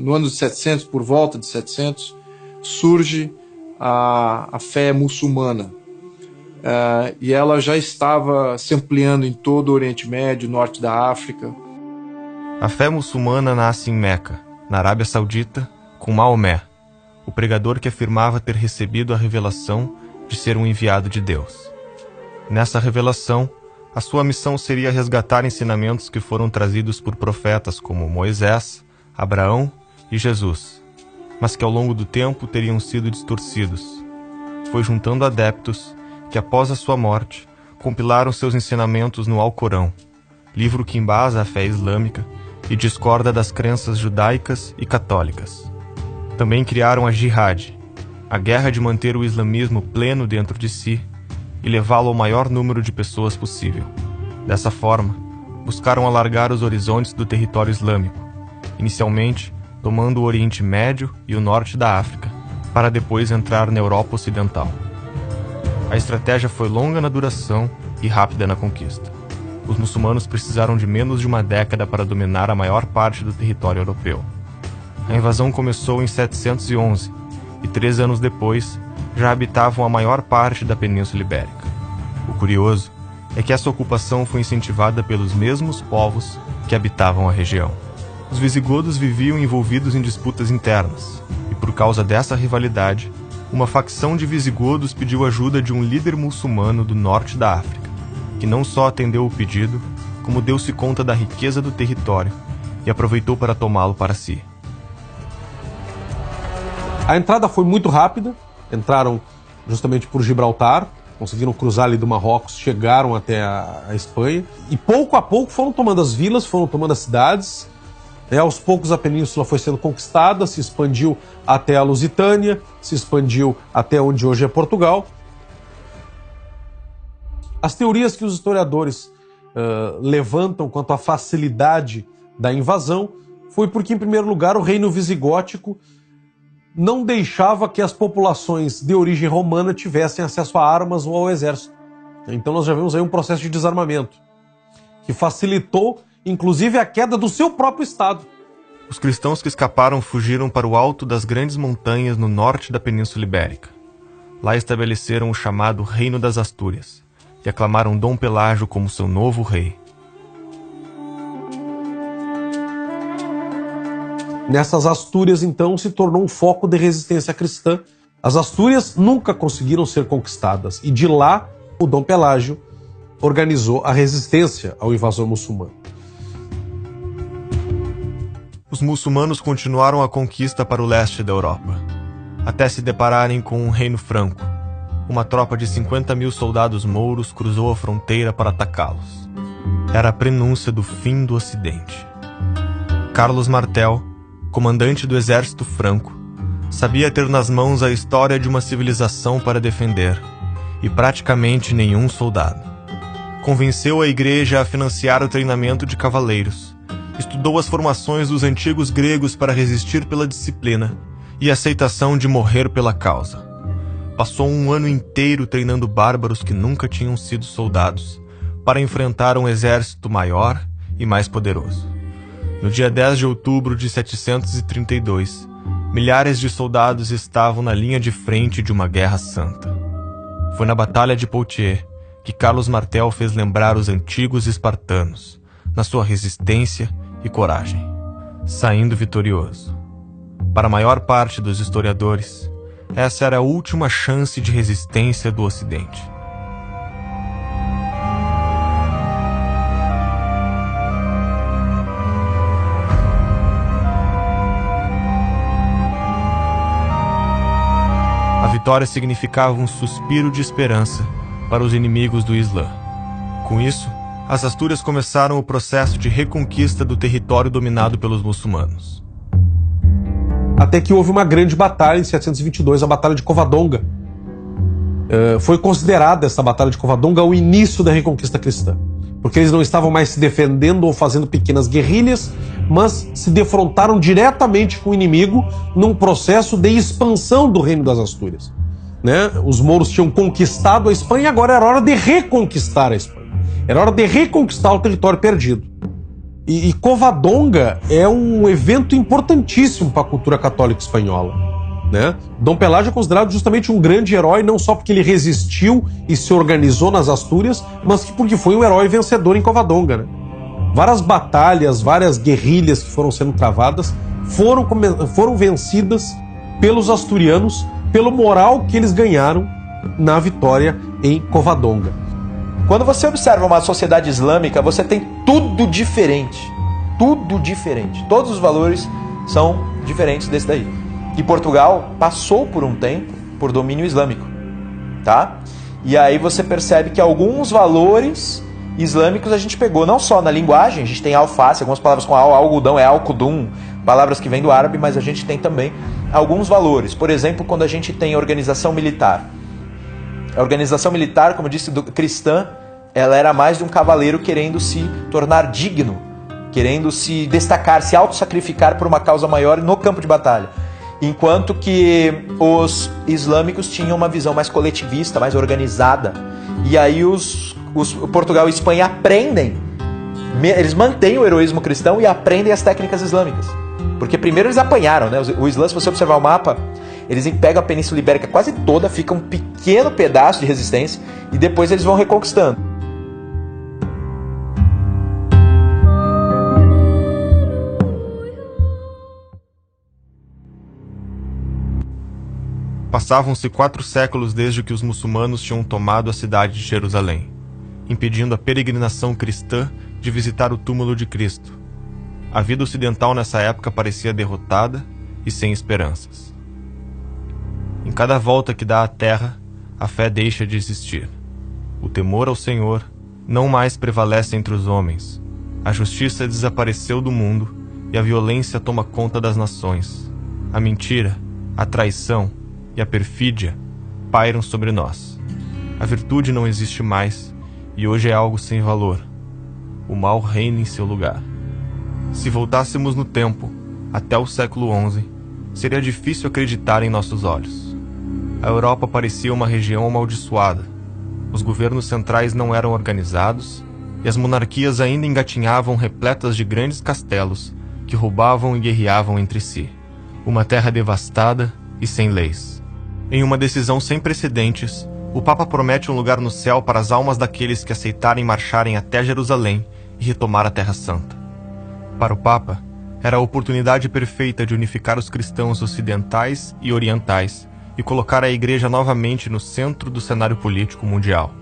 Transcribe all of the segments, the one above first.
No ano de 700, por volta de 700, surge a fé muçulmana. E ela já estava se ampliando em todo o Oriente Médio, norte da África. A fé muçulmana nasce em Meca, na Arábia Saudita, com Maomé, o pregador que afirmava ter recebido a revelação de ser um enviado de Deus. Nessa revelação, a sua missão seria resgatar ensinamentos que foram trazidos por profetas como Moisés, Abraão e Jesus, mas que ao longo do tempo teriam sido distorcidos. Foi juntando adeptos que, após a sua morte, compilaram seus ensinamentos no Alcorão, livro que embasa a fé islâmica e discorda das crenças judaicas e católicas. Também criaram a Jihad, a guerra de manter o islamismo pleno dentro de si e levá-lo ao maior número de pessoas possível. Dessa forma, buscaram alargar os horizontes do território islâmico, inicialmente tomando o Oriente Médio e o norte da África, para depois entrar na Europa Ocidental. A estratégia foi longa na duração e rápida na conquista. Os muçulmanos precisaram de menos de uma década para dominar a maior parte do território europeu. A invasão começou em 711 e 3 anos depois já habitavam a maior parte da Península Ibérica. O curioso é que essa ocupação foi incentivada pelos mesmos povos que habitavam a região. Os visigodos viviam envolvidos em disputas internas e, por causa dessa rivalidade, uma facção de visigodos pediu ajuda de um líder muçulmano do norte da África, que não só atendeu o pedido, como deu-se conta da riqueza do território e aproveitou para tomá-lo para si. A entrada foi muito rápida, entraram justamente por Gibraltar, conseguiram cruzar ali do Marrocos, chegaram até a Espanha e pouco a pouco foram tomando as vilas, foram tomando as cidades. Aos poucos a península foi sendo conquistada, se expandiu até a Lusitânia, se expandiu até onde hoje é Portugal. As teorias que os historiadores levantam quanto à facilidade da invasão foi porque, em primeiro lugar, o reino visigótico não deixava que as populações de origem romana tivessem acesso a armas ou ao exército. Então nós já vemos aí um processo de desarmamento que facilitou inclusive a queda do seu próprio estado. Os cristãos que escaparam fugiram para o alto das grandes montanhas no norte da Península Ibérica. Lá estabeleceram o chamado Reino das Astúrias e aclamaram Dom Pelágio como seu novo rei. Nessas Astúrias, então, se tornou um foco de resistência cristã. As Astúrias nunca conseguiram ser conquistadas e de lá o Dom Pelágio organizou a resistência ao invasor muçulmano. Os muçulmanos continuaram a conquista para o leste da Europa, até se depararem com um reino franco. Uma tropa de 50.000 soldados mouros cruzou a fronteira para atacá-los. Era a prenúncia do fim do Ocidente. Carlos Martel, comandante do exército franco, sabia ter nas mãos a história de uma civilização para defender, e praticamente nenhum soldado. Convenceu a igreja a financiar o treinamento de cavaleiros, estudou as formações dos antigos gregos para resistir pela disciplina e a aceitação de morrer pela causa. Passou um ano inteiro treinando bárbaros que nunca tinham sido soldados, para enfrentar um exército maior e mais poderoso. No dia 10 de outubro de 732, milhares de soldados estavam na linha de frente de uma guerra santa. Foi na Batalha de Poitiers que Carlos Martel fez lembrar os antigos espartanos, na sua resistência e coragem, saindo vitorioso. Para a maior parte dos historiadores, essa era a última chance de resistência do Ocidente. A vitória significava um suspiro de esperança para os inimigos do Islã. Com isso, as Astúrias começaram o processo de reconquista do território dominado pelos muçulmanos. Até que houve uma grande batalha em 722, a Batalha de Covadonga. Foi considerada essa Batalha de Covadonga o início da reconquista cristã, porque eles não estavam mais se defendendo ou fazendo pequenas guerrilhas, mas se defrontaram diretamente com o inimigo num processo de expansão do reino das Astúrias. Os mouros tinham conquistado a Espanha e agora era hora de reconquistar a Espanha. Era hora de reconquistar o território perdido. E Covadonga é um evento importantíssimo para a cultura católica espanhola, né? Dom Pelágio é considerado justamente um grande herói, não só porque ele resistiu e se organizou nas Astúrias, mas porque foi um herói vencedor em Covadonga, né? Várias batalhas, várias guerrilhas que foram sendo travadas foram vencidas pelos asturianos, pelo moral que eles ganharam na vitória em Covadonga. Quando você observa uma sociedade islâmica, você tem tudo diferente. Tudo diferente. Todos os valores são diferentes desse daí. E Portugal passou por um tempo por domínio islâmico, tá? E aí você percebe que alguns valores islâmicos a gente pegou não só na linguagem, a gente tem alface, algumas palavras com algodão é alcudum, palavras que vêm do árabe, mas a gente tem também alguns valores. Por exemplo, quando a gente tem organização militar. A organização militar, como eu disse, cristã, ela era mais de um cavaleiro querendo se tornar digno, querendo se destacar, se auto-sacrificar por uma causa maior no campo de batalha. Enquanto que os islâmicos tinham uma visão mais coletivista, mais organizada. E aí Portugal e Espanha aprendem, eles mantêm o heroísmo cristão e aprendem as técnicas islâmicas. Porque primeiro eles apanharam, né? O Islã, se você observar o mapa, eles pegam a Península Ibérica quase toda, fica um pequeno pedaço de resistência e depois eles vão reconquistando. Passavam-se 4 séculos desde que os muçulmanos tinham tomado a cidade de Jerusalém, impedindo a peregrinação cristã de visitar o túmulo de Cristo. A vida ocidental nessa época parecia derrotada e sem esperanças. Em cada volta que dá à terra, a fé deixa de existir. O temor ao Senhor não mais prevalece entre os homens. A justiça desapareceu do mundo e a violência toma conta das nações. A mentira, a traição e a perfídia pairam sobre nós. A virtude não existe mais e hoje é algo sem valor. O mal reina em seu lugar. Se voltássemos no tempo, até o século XI, seria difícil acreditar em nossos olhos. A Europa parecia uma região amaldiçoada. Os governos centrais não eram organizados e as monarquias ainda engatinhavam repletas de grandes castelos que roubavam e guerreavam entre si. Uma terra devastada e sem leis. Em uma decisão sem precedentes, o Papa promete um lugar no céu para as almas daqueles que aceitarem marcharem até Jerusalém e retomar a Terra Santa. Para o Papa, era a oportunidade perfeita de unificar os cristãos ocidentais e orientais e colocar a Igreja novamente no centro do cenário político mundial.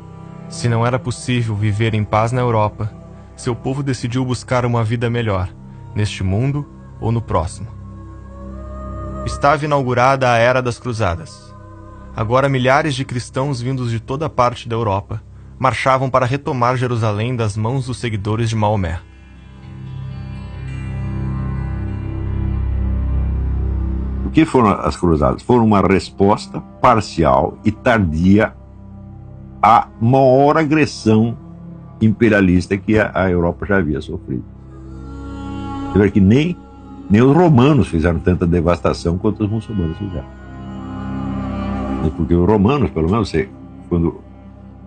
Se não era possível viver em paz na Europa, seu povo decidiu buscar uma vida melhor, neste mundo ou no próximo. Estava inaugurada a Era das Cruzadas. Agora milhares de cristãos vindos de toda parte da Europa marchavam para retomar Jerusalém das mãos dos seguidores de Maomé. O que foram as cruzadas? Foram uma resposta parcial e tardia à maior agressão imperialista que a Europa já havia sofrido. Você vê que nem os romanos fizeram tanta devastação quanto os muçulmanos fizeram. Porque os romanos, pelo menos, quando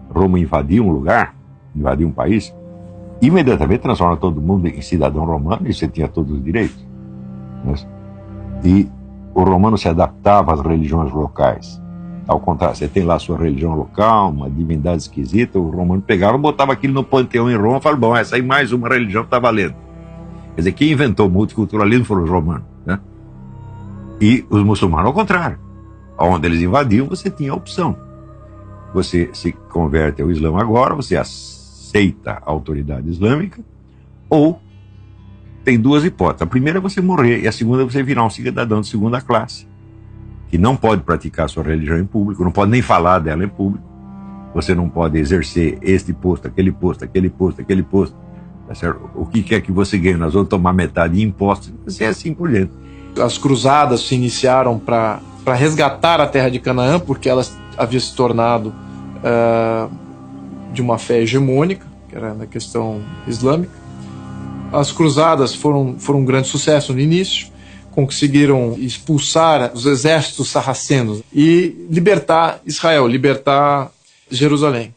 Roma invadia um lugar, invadia um país, imediatamente transforma todo mundo em cidadão romano e você tinha todos os direitos. E o romano se adaptava às religiões locais. Ao contrário, você tem lá a sua religião local, uma divindade esquisita, o romano pegava, botava aquilo no panteão em Roma e falava, bom, essa aí mais uma religião está valendo. Quer dizer, quem inventou o multiculturalismo foram os romanos, né? E os muçulmanos, ao contrário. Onde eles invadiam, você tinha a opção. Você se converte ao Islã agora, você aceita a autoridade islâmica, ou tem duas hipóteses. A primeira é você morrer, e a segunda é você virar um cidadão de segunda classe, que não pode praticar sua religião em público, não pode nem falar dela em público, você não pode exercer este posto, aquele posto, aquele posto, aquele posto. Tá certo? O que quer que você ganhe? Nós vamos tomar metade de impostos, você é assim por diante. As cruzadas se iniciaram para resgatar a terra de Canaã, porque ela havia se tornado de uma fé hegemônica, que era na questão islâmica. As cruzadas foram um grande sucesso no início, conseguiram expulsar os exércitos sarracenos e libertar Israel, libertar Jerusalém.